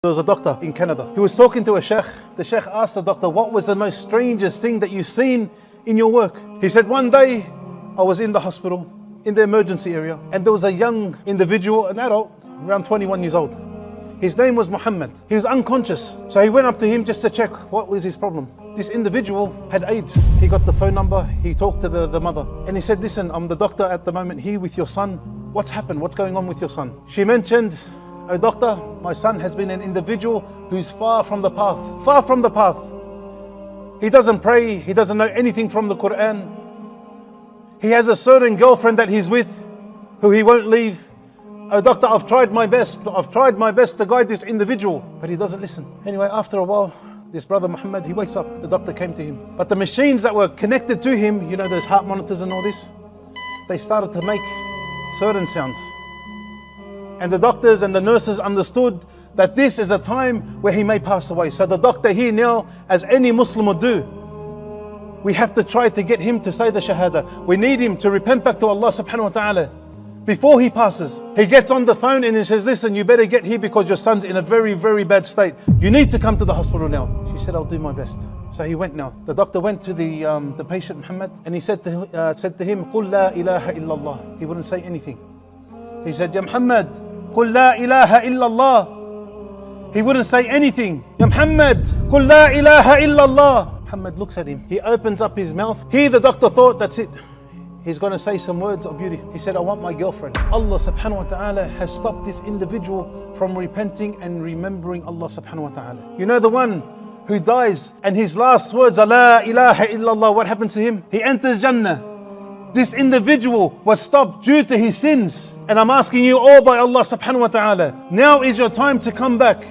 There was a doctor in Canada. He was talking to a sheikh. The sheikh asked the doctor, what was the most strangest thing that you've seen in your work? He said, one day I was in the hospital, in the emergency area, and there was a young individual, an adult, around 21 years old. His name was Muhammad. He was unconscious. So he went up to him just to check what was his problem. This individual had AIDS. He got the phone number, he talked to the mother, and he said, listen, I'm the doctor at the moment here with your son. What's happened? What's going on with your son? She mentioned, oh doctor, my son has been an individual who's far from the path. Far from the path. He doesn't pray, he doesn't know anything from the Quran. He has a certain girlfriend that he's with, who he won't leave. Oh doctor, I've tried my best to guide this individual, but he doesn't listen. Anyway, after a while, this brother Muhammad, he wakes up, the doctor came to him. But the machines that were connected to him, you know, those heart monitors and all this, they started to make certain sounds. And the doctors and the nurses understood that this is a time where he may pass away. So the doctor here now, as any Muslim would do, we have to try to get him to say the Shahada. We need him to repent back to Allah subhanahu wa ta'ala before he passes. He gets on the phone and he says, listen, you better get here because your son's in a very, very bad state. You need to come to the hospital now. She said, I'll do my best. So he went now. The doctor went to the patient Muhammad and he said to him, قُل لَا إِلَهَ إِلَّا اللَّهِ. He wouldn't say anything. He said, Ya Muhammad, قُل لَا إِلَهَ إِلَّا اللَّهِ. He wouldn't say anything. Ya Muhammad, قُل لَا إِلَهَ إِلَّا اللَّهِ. Muhammad looks at him. He opens up his mouth. Here the doctor thought, that's it. He's going to say some words of beauty. He said, I want my girlfriend. Allah subhanahu wa ta'ala has stopped this individual from repenting and remembering Allah subhanahu wa ta'ala. You know the one who dies and his last words are La ilaha illallah. What happens to him? He enters Jannah. This individual was stopped due to his sins. And I'm asking you all by Allah subhanahu wa ta'ala, now is your time to come back.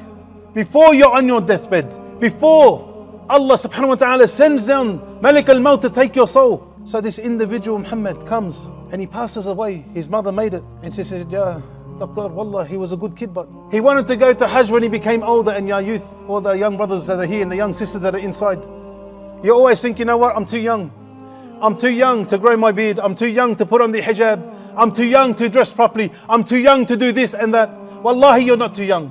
Before you're on your deathbed. Before Allah subhanahu wa ta'ala sends down Malik al-Maut to take your soul. So this individual Muhammad comes and he passes away. His mother made it and she said, yeah, doctor, wallah, he was a good kid, but he wanted to go to Hajj when he became older. And your youth, all the young brothers that are here and the young sisters that are inside, you always think, you know what, I'm too young. I'm too young to grow my beard. I'm too young to put on the hijab. I'm too young to dress properly. I'm too young to do this and that. Wallahi, you're not too young.